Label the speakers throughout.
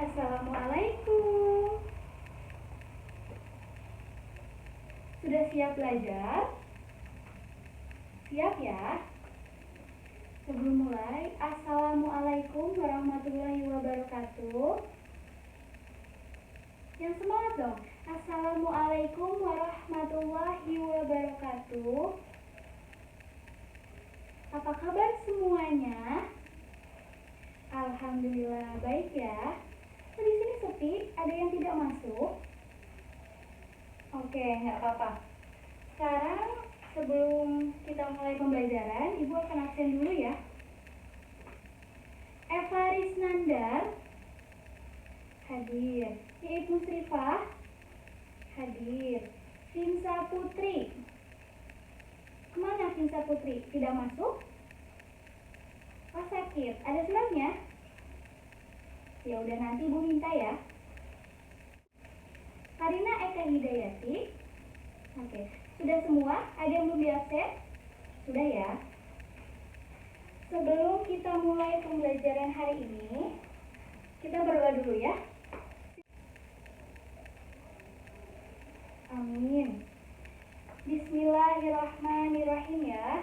Speaker 1: Assalamualaikum. Sudah siap belajar? Siap ya? Sebelum mulai, Assalamualaikum warahmatullahi wabarakatuh. Yang semangat dong. Assalamualaikum warahmatullahi wabarakatuh. Apa kabar semuanya? Alhamdulillah baik ya. Di sini sepi, ada yang tidak masuk? Oke, nggak apa-apa. Sekarang sebelum kita mulai pembelajaran, Ibu akan absen dulu ya. Eva Risnandar hadir. Iit Musrifah hadir. Finsa Putri. Kemana Finsa Putri? Tidak masuk? Oh sakit. Ada suratnya? Ya udah nanti Ibu minta ya. Karina Eka Hidayati. Oke, sudah semua? Ada yang belum diabsen? Sudah ya. Sebelum kita mulai pembelajaran hari ini, kita berdoa dulu ya. Amin. Bismillahirrahmanirrahim ya.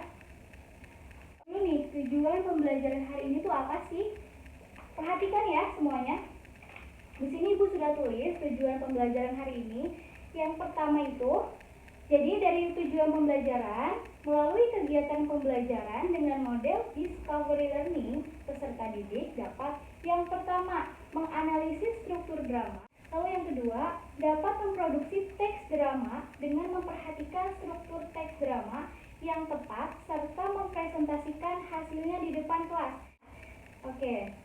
Speaker 1: Ini nih, tujuan pembelajaran hari ini tuh apa sih? Perhatikan ya semuanya. Di sini Ibu sudah tulis tujuan pembelajaran hari ini. Yang pertama itu, jadi dari tujuan pembelajaran, melalui kegiatan pembelajaran dengan model discovery learning, peserta didik dapat yang pertama, menganalisis struktur drama. Lalu yang kedua, dapat memproduksi teks drama dengan memperhatikan struktur teks drama yang tepat serta mempresentasikan hasilnya di depan kelas. Oke.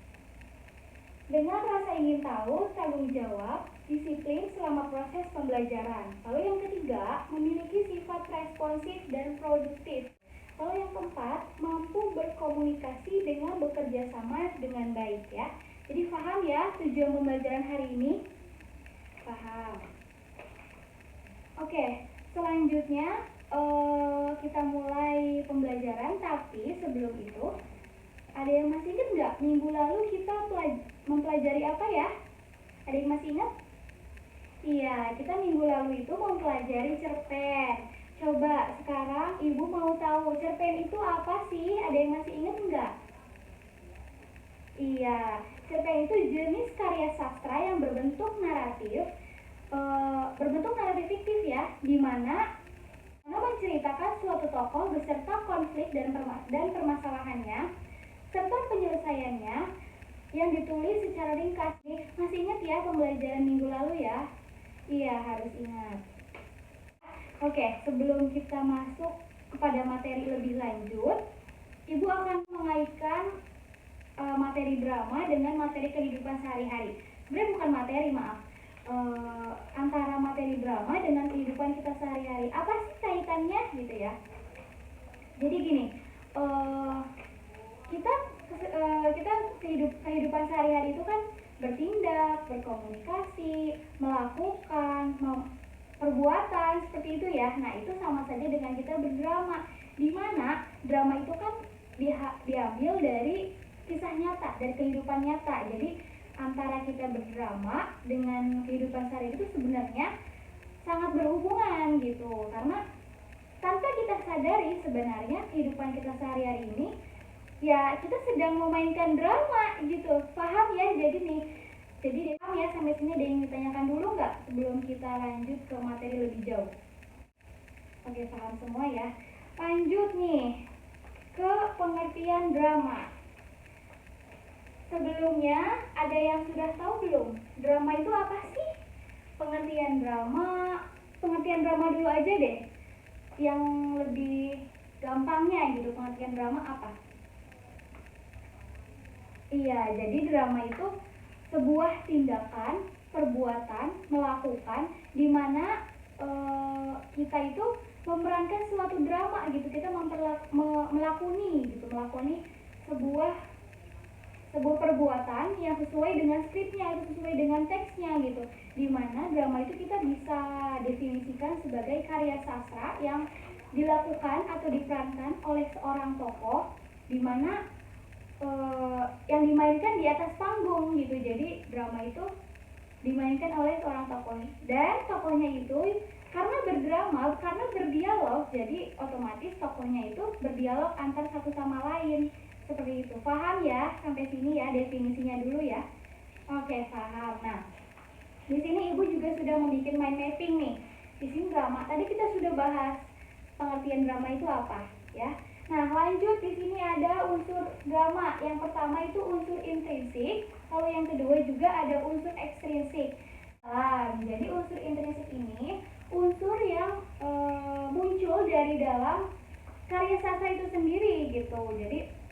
Speaker 1: Dengan rasa ingin tahu, tanggung jawab, disiplin selama proses pembelajaran. Lalu yang ketiga, memiliki sifat responsif dan produktif. Lalu yang keempat, mampu berkomunikasi dengan bekerja sama dengan baik ya. Jadi paham ya tujuan pembelajaran hari ini? Paham. Oke, selanjutnya kita mulai pembelajaran, tapi sebelum itu ada yang masih ingat nggak? Minggu lalu kita mempelajari apa ya? Ada yang masih ingat? Iya, kita minggu lalu itu mempelajari cerpen. Coba sekarang Ibu mau tahu cerpen itu apa sih? Ada yang masih ingat nggak? Iya, cerpen itu jenis karya sastra yang berbentuk naratif fiktif ya, di mana menceritakan suatu tokoh beserta konflik dan permasalahannya serta penyelesaiannya yang ditulis secara ringkas. Masih ingat ya pembelajaran minggu lalu ya? Iya, harus ingat. Oke, sebelum kita masuk kepada materi lebih lanjut, Ibu akan mengaitkan materi drama dengan materi kehidupan sehari-hari. Sebenarnya bukan materi, maaf. Antara materi drama dengan kehidupan kita sehari-hari. Apa sih kaitannya gitu ya? Jadi gini, kita kehidupan sehari-hari itu kan bertindak, berkomunikasi, melakukan perbuatan seperti itu ya. Nah itu sama saja dengan kita berdrama, di mana drama itu kan diambil dari kisah nyata, dari kehidupan nyata. Jadi antara kita berdrama dengan kehidupan sehari-hari itu sebenarnya sangat berhubungan gitu, karena tanpa kita sadari sebenarnya kehidupan kita sehari-hari ini ya kita sedang memainkan drama gitu. Paham ya? Jadi paham ya, sampai sini ada yang ditanyakan dulu nggak sebelum kita lanjut ke materi lebih jauh? Oke, paham semua ya. Lanjut nih ke pengertian drama. Sebelumnya ada yang sudah tahu belum? Drama itu apa sih? Pengertian drama dulu aja deh. Yang lebih gampangnya gitu, pengertian drama apa? Iya, jadi drama itu sebuah tindakan, perbuatan, melakukan di mana kita itu memerankan suatu drama gitu. Kita melakoni sebuah perbuatan yang sesuai dengan skripnya, itu sesuai dengan teksnya gitu. Dimana drama itu kita bisa definisikan sebagai karya sastra yang dilakukan atau diperankan oleh seorang tokoh, dimana yang yang dimainkan di atas panggung gitu. Jadi drama itu dimainkan oleh seorang tokoh, dan tokohnya itu karena berdrama, karena berdialog, jadi otomatis tokohnya itu berdialog antar satu sama lain. Seperti itu. Paham ya? Sampai sini ya definisinya dulu ya. Oke, paham. Nah, di sini Ibu juga sudah membuat mind mapping nih. Di sini drama. Tadi kita sudah bahas pengertian drama itu apa, ya. Nah, lanjut di sini ada unsur drama. Yang pertama itu unsur intrinsik, lalu yang kedua juga ada unsur ekstrinsik. Jadi unsur intrinsik ini unsur yang muncul dari dalam karya sastra itu sendiri gitu. Jadi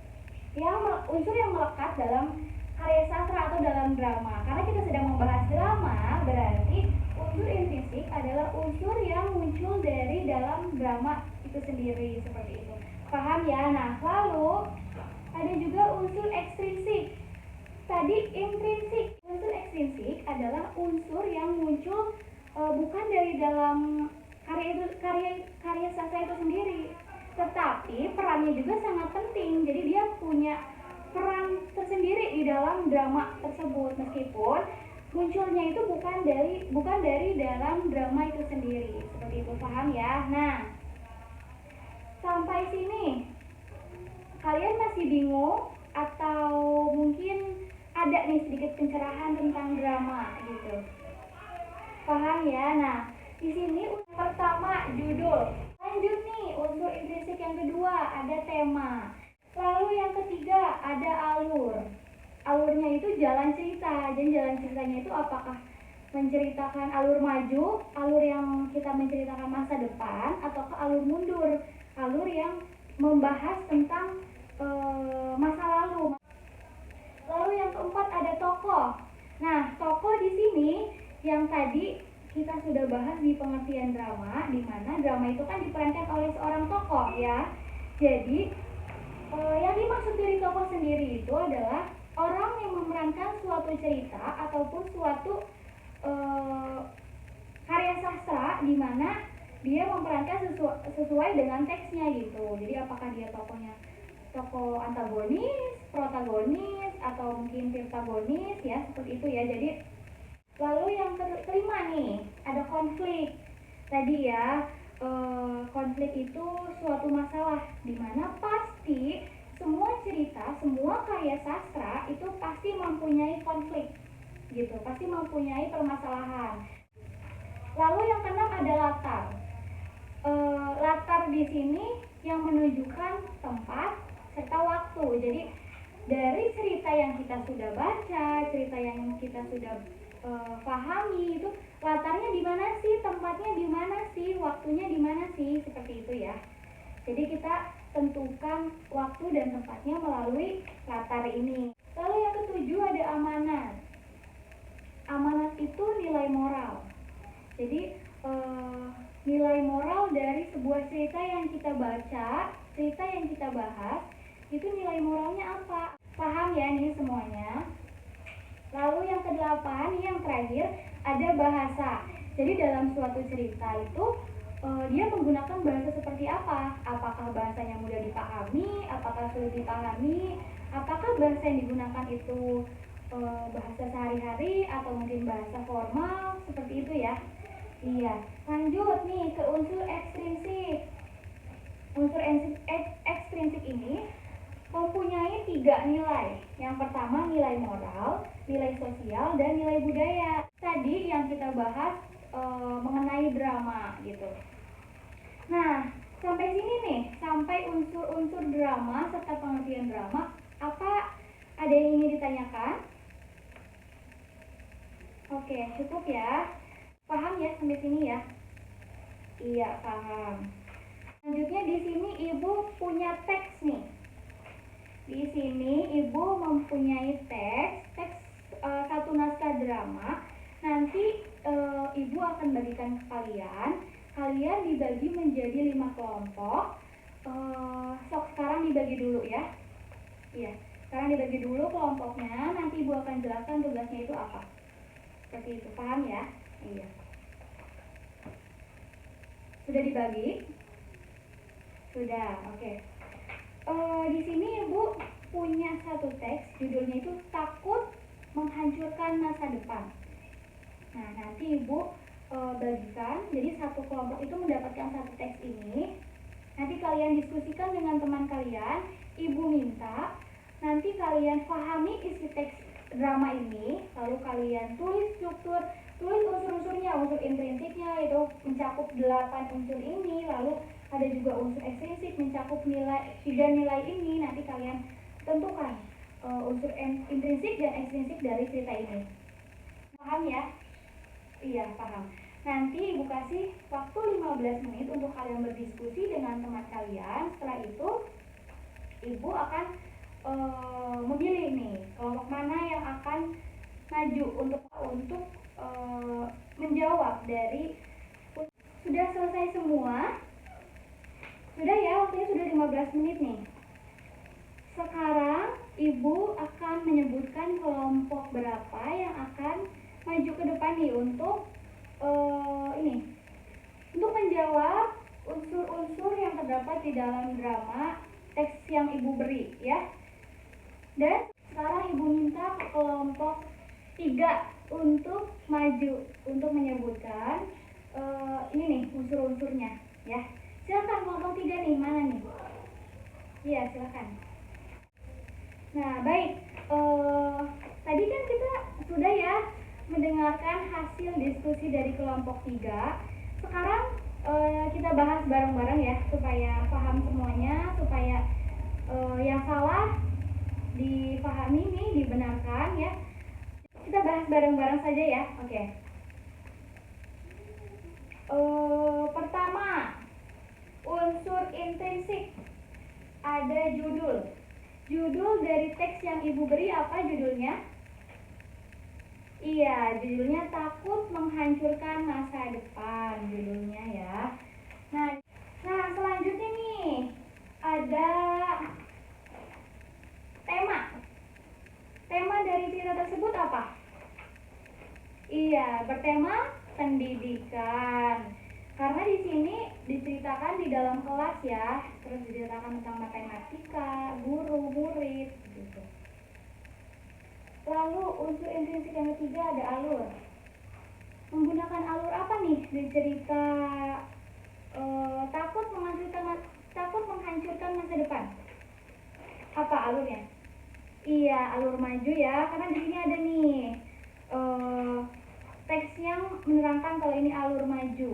Speaker 1: unsur yang melekat dalam karya sastra atau dalam drama. Karena kita sedang membahas drama, berarti unsur intrinsik adalah unsur yang muncul dari dalam drama itu sendiri, seperti itu. Paham ya? Nah, lalu ada juga unsur ekstrinsik. Tadi intrinsik. Unsur ekstrinsik adalah unsur yang muncul bukan dari dalam karya sastra itu sendiri, tetapi perannya juga sangat penting. Jadi dia punya peran tersendiri di dalam drama tersebut, meskipun munculnya itu bukan dari dalam drama itu sendiri. Seperti itu, paham ya? Nah, sampai sini kalian masih bingung atau mungkin ada nih sedikit pencerahan tentang drama gitu? Paham ya? Nah, di sini pertama judul. Lanjut nih, unsur intrinsik yang kedua ada tema. Lalu yang ketiga ada alur. Alurnya itu jalan cerita. Jadi jalan ceritanya itu apakah menceritakan alur maju, alur yang kita menceritakan masa depan, ataukah alur mundur, alur yang membahas tentang masa lalu. Lalu yang keempat ada tokoh. Nah, tokoh di sini yang tadi kita sudah bahas di pengertian drama, di mana drama itu kan diperankan oleh seorang tokoh ya. Jadi yang dimaksud dari tokoh sendiri itu adalah orang yang memerankan suatu cerita ataupun suatu karya sastra di mana dia memerankan sesuai dengan teksnya gitu. Jadi apakah dia tokoh antagonis, protagonis, atau mungkin protagonis ya, seperti itu ya. Jadi lalu yang kelima nih ada konflik. Tadi ya, konflik itu suatu masalah di mana pasti semua cerita, semua karya sastra itu pasti mempunyai konflik gitu, pasti mempunyai permasalahan. Lalu yang keenam ada latar. Latar di sini yang menunjukkan tempat serta waktu. Jadi dari cerita yang kita sudah baca, cerita yang kita sudah pahami itu latarnya di mana sih, tempatnya di mana sih, waktunya di mana sih, seperti itu ya. Jadi kita tentukan waktu dan tempatnya melalui latar ini. Lalu yang ketujuh ada amanat. Amanat itu nilai moral. Jadi nilai moral dari sebuah cerita yang kita baca, cerita yang kita bahas, itu nilai moralnya apa? Paham ya ini semuanya? Lalu yang kedelapan, yang terakhir ada bahasa. Jadi dalam suatu cerita itu dia menggunakan bahasa seperti apa? Apakah bahasanya mudah dipahami? Apakah sulit dipahami? Apakah bahasa yang digunakan itu bahasa sehari-hari atau mungkin bahasa formal? Seperti itu ya. Iya. Lanjut nih ke unsur ekstrinsik. Unsur ekstrinsik ini mempunyai 3 nilai. Yang pertama nilai moral, nilai sosial, dan nilai budaya. Tadi yang kita bahas mengenai drama gitu. Nah, sampai sini nih, sampai unsur-unsur drama serta pengertian drama. Apa ada yang ingin ditanyakan? Oke, cukup ya. Paham ya sampai sini ya? Iya, paham. Selanjutnya di sini Ibu punya teks nih. Di sini Ibu mempunyai teks satu naskah drama. Nanti Ibu akan bagikan ke kalian. Kalian dibagi menjadi 5 kelompok. Sok sekarang dibagi dulu ya. Iya, sekarang dibagi dulu kelompoknya. Nanti Ibu akan jelaskan tugasnya itu apa. Seperti itu, paham ya? Iya. Sudah dibagi? Sudah, oke. Di sini Ibu punya satu teks, judulnya itu takut menghancurkan masa depan. Nah, nanti Ibu bagikan, jadi satu kelompok itu mendapatkan satu teks ini. Nanti kalian diskusikan dengan teman kalian. Ibu minta nanti kalian pahami isi teks drama ini, lalu kalian tulis struktur, tulis unsur-unsurnya, unsur intrinsiknya itu mencakup 8 unsur ini, lalu ada juga unsur ekstrinsik mencakup nilai 3 nilai ini. Nanti kalian tentukan unsur intrinsik dan ekstrinsik dari cerita ini. Paham ya? Iya, paham. Nanti Ibu kasih waktu 15 menit untuk kalian berdiskusi dengan teman kalian. Setelah itu Ibu akan memilih nih kelompok mana yang akan maju untuk menjawab dari. Sudah selesai semua? Sudah ya, waktunya sudah 15 menit nih. Sekarang Ibu akan menyebutkan kelompok berapa yang akan maju ke depan nih untuk untuk menjawab unsur-unsur yang terdapat di dalam drama teks yang Ibu beri ya. Dan sekarang Ibu minta ke kelompok 3 untuk maju untuk menyebutkan ini nih unsur-unsurnya ya. Silakan kelompok 3 nih, mana nih? Iya, silakan. Nah, baik. Tadi kan kita sudah ya mendengarkan hasil diskusi dari kelompok 3. Sekarang kita bahas bareng-bareng ya supaya paham semuanya, supaya yang salah dipahami nih, dibenarkan ya. Kita bahas bareng-bareng saja ya. Oke. Pertama, unsur intrinsik. Ada judul. Judul dari teks yang Ibu beri apa judulnya? Iya, judulnya takut menghancurkan masa depan judulnya ya. Nah, selanjutnya nih ada tema. Tema dari cerita tersebut apa? Iya, bertema pendidikan. Karena di sini diceritakan di dalam kelas ya, terus diceritakan tentang matematika, guru, murid gitu. Lalu unsur intrinsik yang ketiga ada alur. Menggunakan alur apa nih di cerita takut menghancurkan masa depan? Apa alurnya? Iya, alur maju ya, karena di sini ada nih teks yang menerangkan kalau ini alur maju.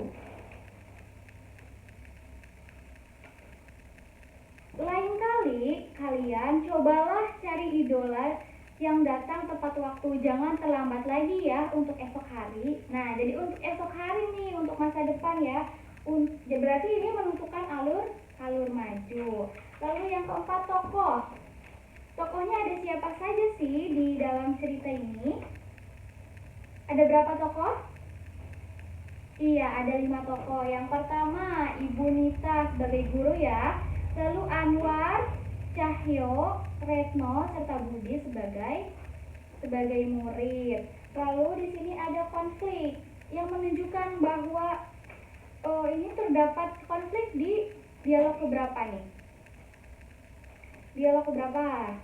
Speaker 1: Lain kali kalian cobalah cari idola yang datang tepat waktu, jangan terlambat lagi ya untuk esok hari. Nah, jadi untuk esok hari nih, untuk masa depan ya, berarti ini menentukan alur maju. Lalu yang keempat, tokoh. Tokohnya ada siapa saja sih di dalam cerita ini? Ada berapa tokoh? Iya, ada 5 tokoh. Yang pertama, Ibu Nita sebagai guru ya. Lalu Anwar, Cahyo, Retno, serta Budi sebagai murid. Lalu di sini ada konflik yang menunjukkan bahwa ini terdapat konflik di dialog keberapa nih? Dialog keberapa?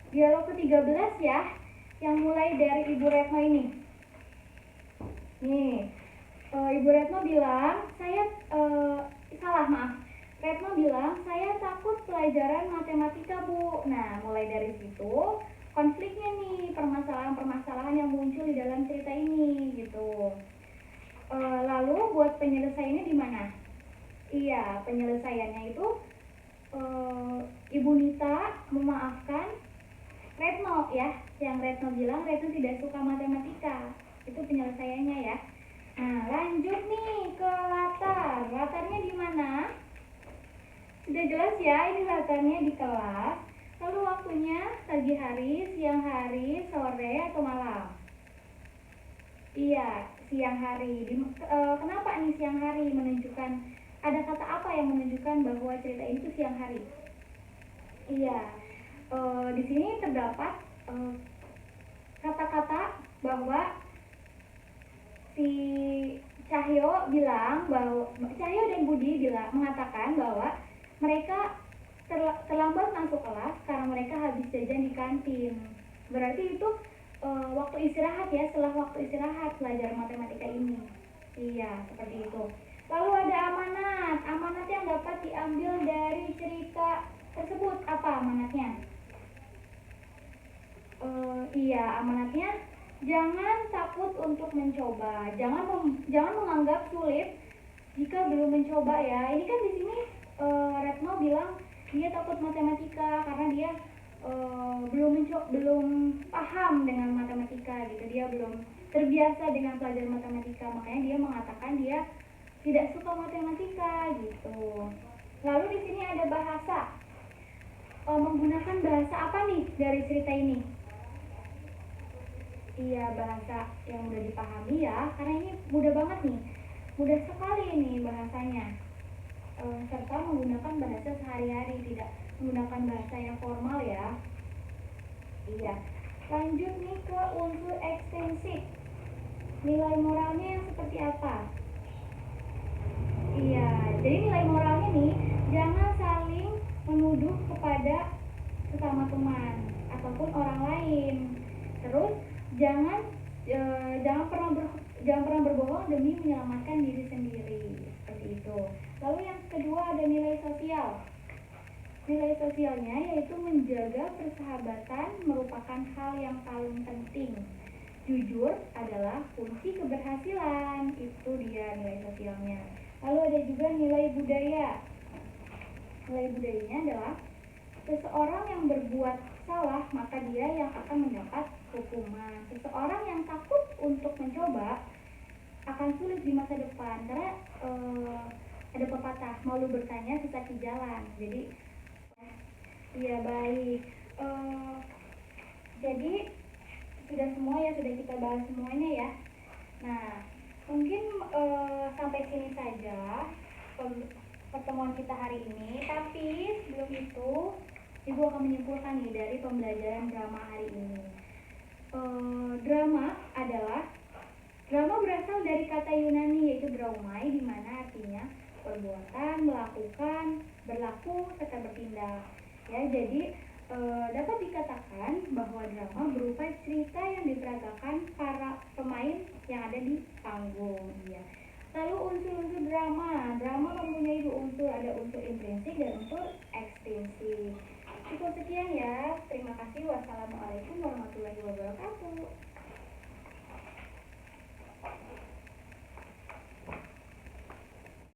Speaker 1: Dialog ke-13 ya, yang mulai dari Ibu Retno ini. Nih, Ibu Retno bilang, Retno bilang, saya takut pelajaran matematika, Bu. Nah, mulai dari situ, konfliknya nih, permasalahan-permasalahan yang muncul di dalam cerita ini, gitu. Lalu, buat penyelesaiannya di mana? Iya, penyelesaiannya itu, Ibu Nita memaafkan Retno ya, yang Retno bilang Retno tidak suka matematika. Itu penyelesaiannya ya. Nah, lanjut nih ke latar. Latarnya di mana? Sudah jelas ya, ini latarnya di kelas. Lalu waktunya pagi hari, siang hari, sore atau malam? Iya, siang hari. Kenapa nih siang hari menunjukkan, ada kata apa yang menunjukkan bahwa cerita ini tuh siang hari? Iya, di sini terdapat kata-kata bahwa si Cahyo dan Budi mengatakan bahwa mereka terlambat masuk kelas karena mereka habis jajan di kantin. Berarti itu waktu istirahat ya, setelah waktu istirahat belajar matematika ini. Iya, seperti itu. Lalu ada amanat. Amanat yang dapat diambil dari cerita tersebut. Apa amanatnya? Iya, amanatnya jangan takut untuk mencoba. Jangan menganggap sulit jika belum mencoba ya. Ini kan di sini Retno bilang dia takut matematika karena dia belum paham dengan matematika gitu. Dia belum terbiasa dengan pelajaran matematika. Makanya dia mengatakan dia tidak suka matematika gitu. Lalu di sini ada bahasa. Menggunakan bahasa apa nih dari cerita ini? Iya, bahasa yang mudah dipahami ya, karena ini mudah banget nih, mudah sekali ini bahasanya. Serta menggunakan bahasa sehari-hari, tidak menggunakan bahasa yang formal ya. Iya, lanjut nih ke unsur ekstensif. Nilai moralnya yang seperti apa? Iya, jadi nilai moralnya nih, jangan saling menuduh kepada sesama teman ataupun orang lain. Terus jangan jangan pernah berbohong demi menyelamatkan diri sendiri, seperti itu. Lalu yang kedua ada nilai sosial. Nilai sosialnya yaitu menjaga persahabatan merupakan hal yang paling penting. Jujur adalah kunci keberhasilan, itu dia nilai sosialnya. Lalu ada juga nilai budaya. Nilai budayanya adalah seseorang yang berbuat salah maka dia yang akan mendapat hukuman. Seseorang yang takut untuk mencoba akan sulit di masa depan karena ada pepatah malu bertanya sesat di jalan. Jadi iya baik. Jadi sudah semua ya, sudah kita bahas semuanya ya. Nah mungkin sampai sini saja pertemuan kita hari ini. Tapi sebelum itu Ibu akan menyimpulkan nih dari pembelajaran drama hari ini. Drama berasal dari kata Yunani yaitu draumai, di mana artinya perbuatan, melakukan, berlaku, serta bertindak. Ya, jadi dapat dikatakan bahwa drama berupa cerita yang diperagakan para pemain yang ada di panggung. Ya. Lalu unsur-unsur drama mempunyai dua unsur, ada unsur intrinsik dan unsur ekstrinsik. Cukup sekian ya. Terima kasih. Wassalamualaikum warahmatullahi wabarakatuh.